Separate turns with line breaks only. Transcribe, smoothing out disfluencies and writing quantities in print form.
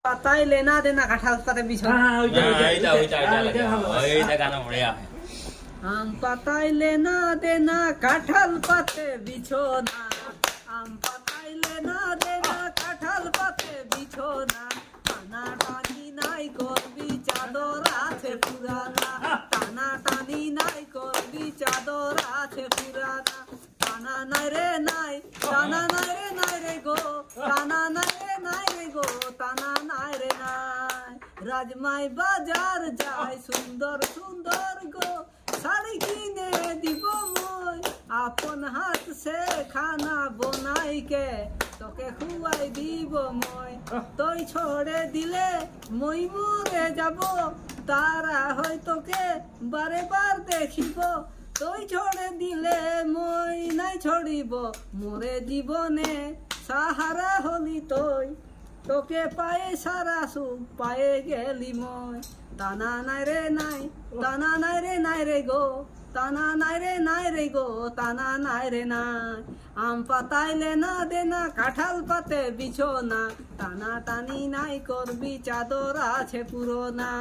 পাতায় লেনা দেনা কাঁঠাল পাতে বিছানা। আম পাতায় লেনা দেনা কাঁঠাল পাতে বিছানা, আম পাতায় লেনা দেনা কাঁঠাল পাতে বিছানা। টানা টানি নাই করবি চাদর আছে পুরানা, টানা টানি নাই করবি চাদর আছে পুরানা। টানা নাই রে নাই, টানা নাই রে নাই রে গো, টানা নাই রে নাই রে গো, টানা নাই রে নাই। রাজমাই বাজার যায় সুন্দর সুন্দর গো, শাড়ি কিনে দিব মই আপন হাত সে খানা বনাইকে তোকে খুয়াই দিব মই। তুই ছড়ে দিলে মই মরে যাব, তারা হয় তোকে বারে বার দেখিব। তুই ছড়ে দিলে মই নাই ছড়িব, মোরে জীবনে সাহারা হলি তুই। তোকে পায়ে সারা সুখ পায়ে গেলি মই। টানা নাই রে নাই, টানা নাই রে নাই রে গো, টানা নাই রে নাই রে গো, টানা নাই রে নাই। আম পাতায় লেনা দেনা কাঁঠাল পাতে বিছানা, টানা টানি নাই করবি চাদর আছে পুরোনা।